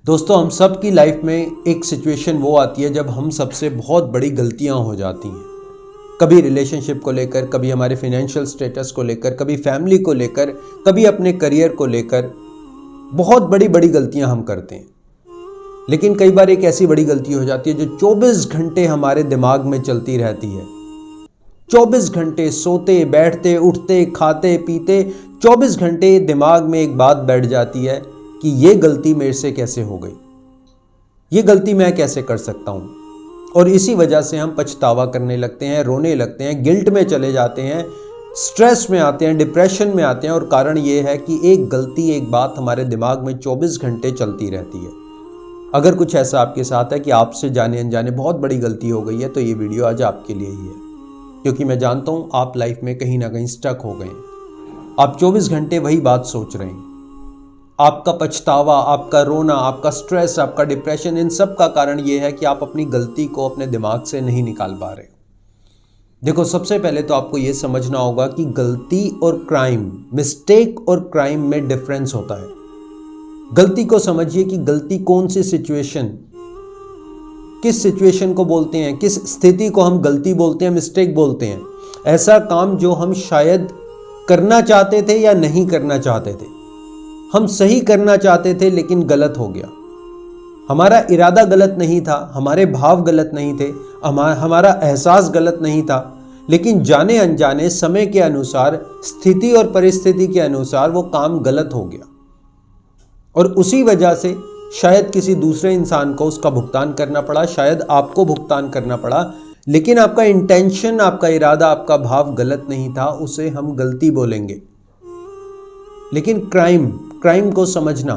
दोस्तों, हम सब की लाइफ में एक सिचुएशन वो आती है जब हम सबसे बहुत बड़ी गलतियां हो जाती हैं। कभी रिलेशनशिप को लेकर, कभी हमारे फाइनेंशियल स्टेटस को लेकर, कभी फैमिली को लेकर, कभी अपने करियर को लेकर बहुत बड़ी बड़ी गलतियां हम करते हैं। लेकिन कई बार एक ऐसी बड़ी गलती हो जाती है जो 24 घंटे हमारे दिमाग में चलती रहती है। 24 घंटे सोते बैठते उठते खाते पीते 24 घंटे दिमाग में एक बात बैठ जाती है कि ये गलती मेरे से कैसे हो गई, ये गलती मैं कैसे कर सकता हूँ। और इसी वजह से हम पछतावा करने लगते हैं, रोने लगते हैं, गिल्ट में चले जाते हैं, स्ट्रेस में आते हैं, डिप्रेशन में आते हैं। और कारण ये है कि एक गलती, एक बात हमारे दिमाग में 24 घंटे चलती रहती है। अगर कुछ ऐसा आपके साथ है कि आपसे जाने अनजाने बहुत बड़ी गलती हो गई है, तो ये वीडियो आज आपके लिए ही है, क्योंकि मैं जानता हूँ आप लाइफ में कहीं ना कहीं स्टक हो गए हैं। आप 24 घंटे वही बात सोच रहे हैं। आपका पछतावा, आपका रोना, आपका स्ट्रेस, आपका डिप्रेशन, इन सब का कारण यह है कि आप अपनी गलती को अपने दिमाग से नहीं निकाल पा रहे। देखो, सबसे पहले तो आपको यह समझना होगा कि गलती और क्राइम, मिस्टेक और क्राइम में डिफरेंस होता है। गलती को समझिए कि गलती कौन सी सिचुएशन, किस सिचुएशन को बोलते हैं, किस स्थिति को हम गलती बोलते हैं, मिस्टेक बोलते हैं। ऐसा काम जो हम शायद करना चाहते थे या नहीं करना चाहते थे। हम सही करना चाहते थे लेकिन गलत हो गया। हमारा इरादा गलत नहीं था, हमारे भाव गलत नहीं थे, हमारा एहसास गलत नहीं था, लेकिन जाने अनजाने समय के अनुसार, स्थिति और परिस्थिति के अनुसार वो काम गलत हो गया। और उसी वजह से शायद किसी दूसरे इंसान को उसका भुगतान करना पड़ा, शायद आपको भुगतान करना पड़ा, लेकिन आपका इंटेंशन, आपका इरादा, आपका भाव गलत नहीं था, उसे हम गलती बोलेंगे। लेकिन क्राइम को समझना,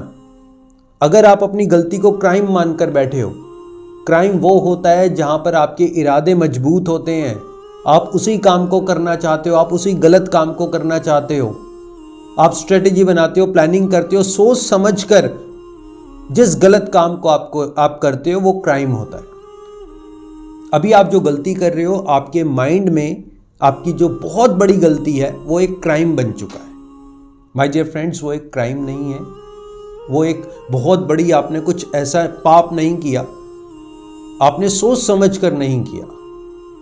अगर आप अपनी गलती को क्राइम मानकर बैठे हो, क्राइम वो होता है जहां पर आपके इरादे मजबूत होते हैं, आप उसी काम को करना चाहते हो, आप उसी गलत काम को करना चाहते हो, आप स्ट्रेटेजी बनाते हो, प्लानिंग करते हो, सोच समझकर जिस गलत काम को आप करते हो, वो क्राइम होता है। अभी आप जो गलती कर रहे हो, आपके माइंड में आपकी जो बहुत बड़ी गलती है, वो एक क्राइम बन चुका है। माय डियर फ्रेंड्स, वो एक क्राइम नहीं है, वो एक बहुत बड़ी, आपने कुछ ऐसा पाप नहीं किया, आपने सोच समझ कर नहीं किया।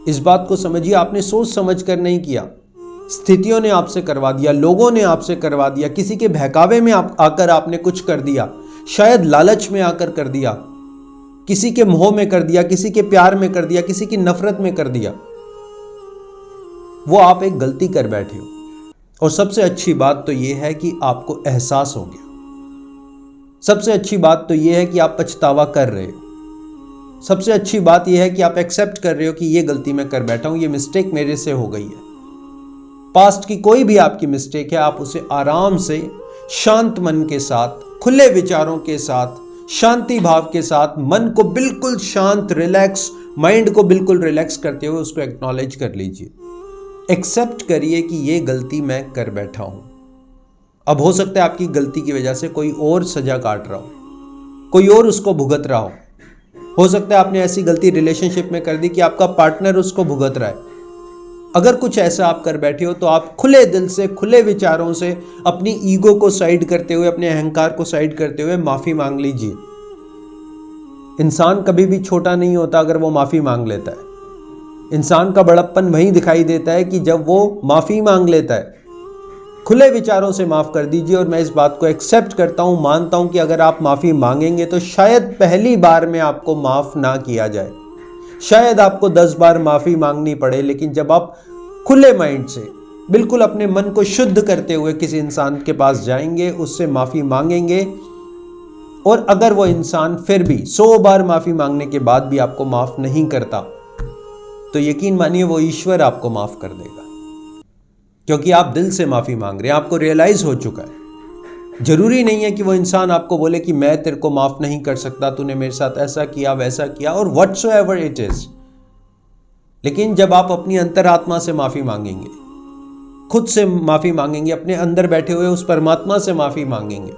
इस बात को समझिए, आपने सोच समझ कर नहीं किया, स्थितियों ने आपसे करवा दिया, लोगों ने आपसे करवा दिया, किसी के बहकावे में आकर आपने कुछ कर दिया, शायद लालच में आकर कर दिया, किसी के मोह में कर दिया, किसी के प्यार में कर दिया, किसी की नफरत में कर दिया। वो आप एक गलती कर बैठे हो। और सबसे अच्छी बात तो यह है कि आपको एहसास हो गया। सबसे अच्छी बात तो यह है कि आप पछतावा कर रहे हो। सबसे अच्छी बात यह है कि आप एक्सेप्ट कर रहे हो कि यह गलती मैं कर बैठा हूं, यह मिस्टेक मेरे से हो गई है। पास्ट की कोई भी आपकी मिस्टेक है, आप उसे आराम से, शांत मन के साथ, खुले विचारों के साथ, शांति भाव के साथ, मन को बिल्कुल शांत, रिलैक्स, माइंड को बिल्कुल रिलैक्स करते हुए उसको एक्नॉलेज कर लीजिए। एक्सेप्ट करिए कि ये गलती मैं कर बैठा हूं। अब हो सकता है आपकी गलती की वजह से कोई और सजा काट रहा हो, कोई और उसको भुगत रहा हो सकता है आपने ऐसी गलती रिलेशनशिप में कर दी कि आपका पार्टनर उसको भुगत रहा है। अगर कुछ ऐसा आप कर बैठे हो, तो आप खुले दिल से, खुले विचारों से, अपनी ईगो को साइड करते हुए, अपने अहंकार को साइड करते हुए माफी मांग लीजिए। इंसान कभी भी छोटा नहीं होता अगर वो माफी मांग लेता है। इंसान का बड़प्पन वहीं दिखाई देता है कि जब वो माफी मांग लेता है। खुले विचारों से माफ कर दीजिए। और मैं इस बात को एक्सेप्ट करता हूं, मानता हूं कि अगर आप माफी मांगेंगे तो शायद पहली बार में आपको माफ ना किया जाए, शायद आपको 10 बार माफी मांगनी पड़े। लेकिन जब आप खुले माइंड से, बिल्कुल अपने मन को शुद्ध करते हुए किसी इंसान के पास जाएंगे, उससे माफी मांगेंगे, और अगर वो इंसान फिर भी 100 बार माफी मांगने के बाद भी आपको माफ नहीं करता, तो यकीन मानिए वो ईश्वर आपको माफ कर देगा, क्योंकि आप दिल से माफी मांग रहे हैं, आपको रियलाइज हो चुका है। जरूरी नहीं है कि वो इंसान आपको बोले कि मैं तेरे को माफ नहीं कर सकता, तूने मेरे साथ ऐसा किया, वैसा किया, और व्हाटसोएवर इट इज। लेकिन जब आप अपनी अंतरात्मा से माफी मांगेंगे, खुद से माफी मांगेंगे, अपने अंदर बैठे हुए उस परमात्मा से माफी मांगेंगे,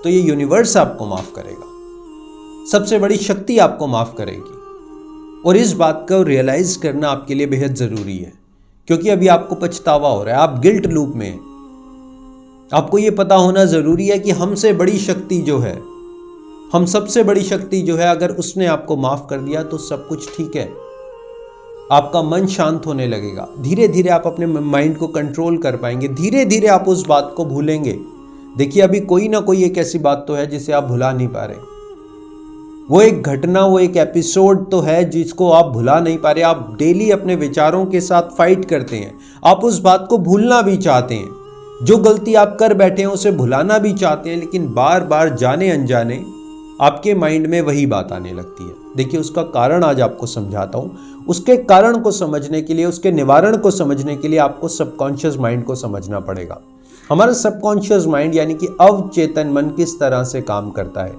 तो ये यूनिवर्स आपको माफ करेगा, सबसे बड़ी शक्ति आपको माफ करेगी। और इस बात को रियलाइज करना आपके लिए बेहद जरूरी है, क्योंकि अभी आपको पछतावा हो रहा है, आप गिल्ट लूप में हैं। आपको यह पता होना जरूरी है कि हमसे बड़ी शक्ति जो है, हम सबसे बड़ी शक्ति जो है, अगर उसने आपको माफ कर दिया तो सब कुछ ठीक है। आपका मन शांत होने लगेगा, धीरे धीरे आप अपने माइंड को कंट्रोल कर पाएंगे, धीरे धीरे आप उस बात को भूलेंगे। देखिए, अभी कोई ना कोई एक ऐसी बात तो है जिसे आप भुला नहीं पा रहे। वो एक घटना, वो एक एपिसोड तो है जिसको आप भुला नहीं पा रहे। आप डेली अपने विचारों के साथ फाइट करते हैं, आप उस बात को भूलना भी चाहते हैं, जो गलती आप कर बैठे हैं उसे भुलाना भी चाहते हैं, लेकिन बार बार जाने अनजाने आपके माइंड में वही बात आने लगती है। देखिए, उसका कारण आज आपको समझाता हूँ। उसके कारण को समझने के लिए, उसके निवारण को समझने के लिए आपको सबकॉन्शियस माइंड को समझना पड़ेगा। हमारा सबकॉन्शियस माइंड यानी कि अवचेतन मन किस तरह से काम करता है।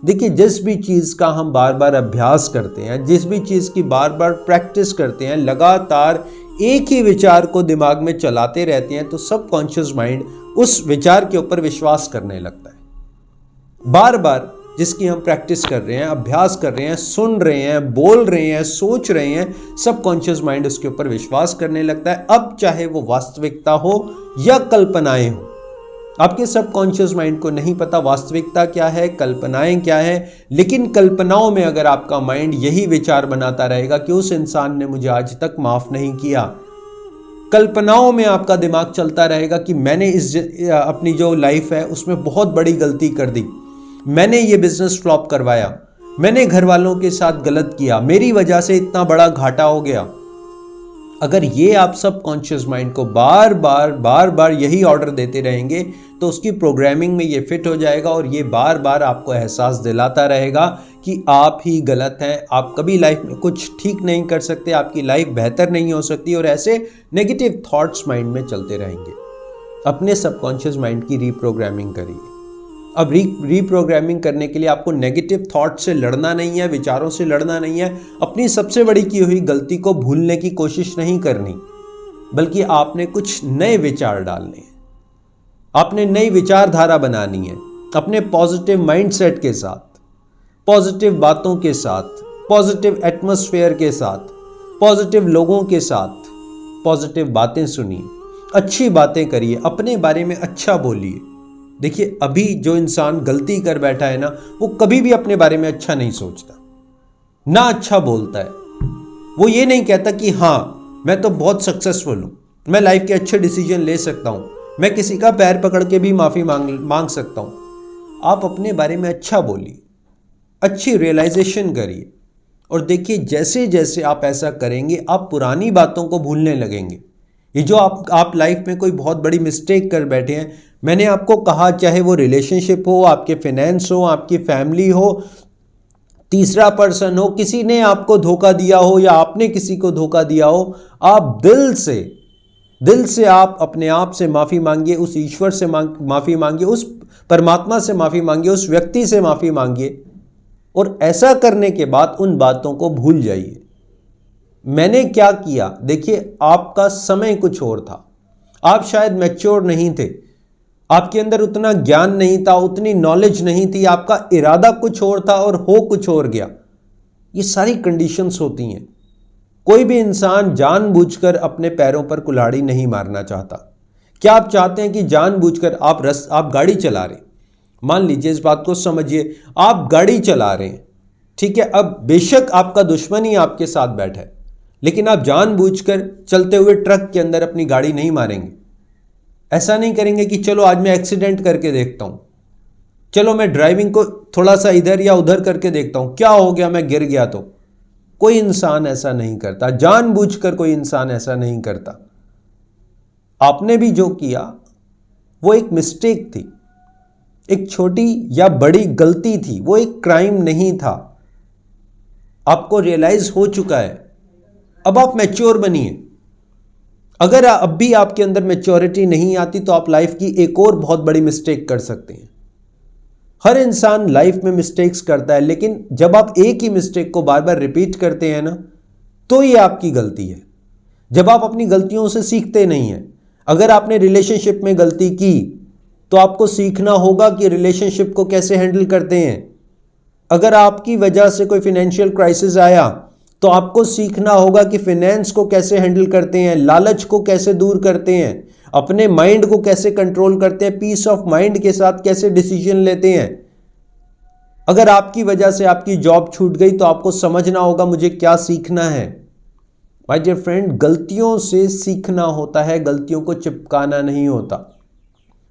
देखिए, जिस भी चीज़ का हम बार बार अभ्यास करते हैं, जिस भी चीज़ की बार बार प्रैक्टिस करते हैं, लगातार एक ही विचार को दिमाग में चलाते रहते हैं, तो सबकॉन्शियस माइंड उस विचार के ऊपर विश्वास करने लगता है। बार बार जिसकी हम प्रैक्टिस कर रहे हैं, अभ्यास कर रहे हैं, सुन रहे हैं, बोल रहे हैं, सोच रहे हैं, सबकॉन्शियस माइंड उसके ऊपर विश्वास करने लगता है। अब चाहे वो वास्तविकता हो या कल्पनाएं हो, आपके सबकॉन्शियस माइंड को नहीं पता वास्तविकता क्या है, कल्पनाएं क्या है, लेकिन कल्पनाओं में अगर आपका माइंड यही विचार बनाता रहेगा कि उस इंसान ने मुझे आज तक माफ नहीं किया, कल्पनाओं में आपका दिमाग चलता रहेगा कि मैंने अपनी जो लाइफ है उसमें बहुत बड़ी गलती कर दी, मैंने ये बिजनेस फ्लॉप करवाया, मैंने घर वालों के साथ गलत किया, मेरी वजह से इतना बड़ा घाटा हो गया। अगर ये आप सबकॉन्शियस माइंड को बार बार यही ऑर्डर देते रहेंगे तो उसकी प्रोग्रामिंग में ये फिट हो जाएगा और ये बार बार आपको एहसास दिलाता रहेगा कि आप ही गलत हैं, आप कभी लाइफ में कुछ ठीक नहीं कर सकते, आपकी लाइफ बेहतर नहीं हो सकती, और ऐसे नेगेटिव थॉट्स माइंड में चलते रहेंगे। अपने सबकॉन्शियस माइंड की रीप्रोग्रामिंग करिए। अब रीप्रोग्रामिंग करने के लिए आपको नेगेटिव थॉट से लड़ना नहीं है, विचारों से लड़ना नहीं है, अपनी सबसे बड़ी की हुई गलती को भूलने की कोशिश नहीं करनी, बल्कि आपने कुछ नए विचार डालने हैं, आपने नई विचारधारा बनानी है, अपने पॉजिटिव माइंडसेट के साथ, पॉजिटिव बातों के साथ, पॉजिटिव एटमॉस्फेयर के साथ, पॉजिटिव लोगों के साथ पॉजिटिव बातें सुनिए, अच्छी बातें करिए, अपने बारे में अच्छा बोलिए। देखिए, अभी जो इंसान गलती कर बैठा है ना, वो कभी भी अपने बारे में अच्छा नहीं सोचता, ना अच्छा बोलता है। वो ये नहीं कहता कि हाँ मैं तो बहुत सक्सेसफुल हूँ, मैं लाइफ के अच्छे डिसीजन ले सकता हूँ, मैं किसी का पैर पकड़ के भी माफ़ी मांग सकता हूँ। आप अपने बारे में अच्छा बोलिए, अच्छी रियलाइजेशन करिए, और देखिए जैसे जैसे आप ऐसा करेंगे आप पुरानी बातों को भूलने लगेंगे। ये जो आप लाइफ में कोई बहुत बड़ी मिस्टेक कर बैठे हैं, मैंने आपको कहा, चाहे वो रिलेशनशिप हो, आपके फाइनेंस हो, आपकी फैमिली हो, तीसरा पर्सन हो, किसी ने आपको धोखा दिया हो या आपने किसी को धोखा दिया हो, आप दिल से आप अपने आप से माफ़ी मांगिए, उस ईश्वर से माफ़ी मांगिए, उस परमात्मा से माफ़ी मांगिए, उस व्यक्ति से माफ़ी मांगिए, और ऐसा करने के बाद उन बातों को भूल जाइए। मैंने क्या किया, देखिए आपका समय कुछ और था, आप शायद मैच्योर नहीं थे, आपके अंदर उतना ज्ञान नहीं था, उतनी नॉलेज नहीं थी, आपका इरादा कुछ और था और हो कुछ और गया। ये सारी कंडीशंस होती हैं। कोई भी इंसान जानबूझकर अपने पैरों पर कुल्हाड़ी नहीं मारना चाहता। क्या आप चाहते हैं कि जानबूझकर आप गाड़ी चला रहे हैं, मान लीजिए, इस बात को समझिए, आप गाड़ी चला रहे हैं, ठीक है, अब बेशक आपका दुश्मन ही आपके साथ बैठा है, लेकिन आप जानबूझकर चलते हुए ट्रक के अंदर अपनी गाड़ी नहीं मारेंगे। ऐसा नहीं करेंगे कि चलो आज मैं एक्सीडेंट करके देखता हूं, चलो मैं ड्राइविंग को थोड़ा सा इधर या उधर करके देखता हूं, क्या हो गया, मैं गिर गया तो। कोई इंसान ऐसा नहीं करता, जानबूझकर कोई इंसान ऐसा नहीं करता। आपने भी जो किया वो एक मिस्टेक थी, एक छोटी या बड़ी गलती थी, वो एक क्राइम नहीं था। आपको रियलाइज हो चुका है, अब आप मैच्योर बनिए। अगर अब भी आपके अंदर मैच्योरिटी नहीं आती तो आप लाइफ की एक और बहुत बड़ी मिस्टेक कर सकते हैं। हर इंसान लाइफ में मिस्टेक्स करता है, लेकिन जब आप एक ही मिस्टेक को बार बार रिपीट करते हैं ना, तो ये आपकी गलती है। जब आप अपनी गलतियों से सीखते नहीं हैं। अगर आपने रिलेशनशिप में गलती की तो आपको सीखना होगा कि रिलेशनशिप को कैसे हैंडल करते हैं। अगर आपकी वजह से कोई फाइनेंशियल क्राइसिस आया तो आपको सीखना होगा कि फाइनेंस को कैसे हैंडल करते हैं, लालच को कैसे दूर करते हैं, अपने माइंड को कैसे कंट्रोल करते हैं, पीस ऑफ माइंड के साथ कैसे डिसीजन लेते हैं। अगर आपकी वजह से आपकी जॉब छूट गई तो आपको समझना होगा मुझे क्या सीखना है। माय डियर फ्रेंड, गलतियों से सीखना होता है, गलतियों को चिपकाना नहीं होता।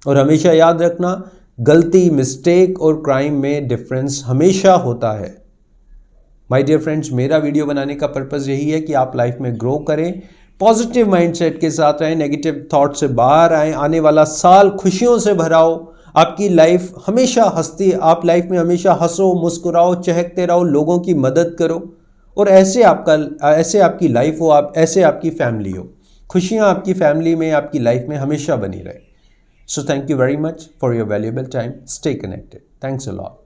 और हमेशा याद रखना, गलती, मिस्टेक और क्राइम में डिफरेंस हमेशा होता है। माय डियर फ्रेंड्स, मेरा वीडियो बनाने का पर्पस यही है कि आप लाइफ में ग्रो करें, पॉजिटिव माइंडसेट के साथ रहें, नेगेटिव थॉट से बाहर आएं, आने वाला साल खुशियों से भरा हो, आपकी लाइफ हमेशा हंसती, आप लाइफ में हमेशा हंसो, मुस्कुराओ, चहकते रहो, लोगों की मदद करो और ऐसे आपकी लाइफ हो, आप ऐसे आपकी फैमिली हो, खुशियां आपकी फैमिली में, आपकी लाइफ में हमेशा बनी रहे। So thank you very much for your valuable time. Stay connected. Thanks a lot.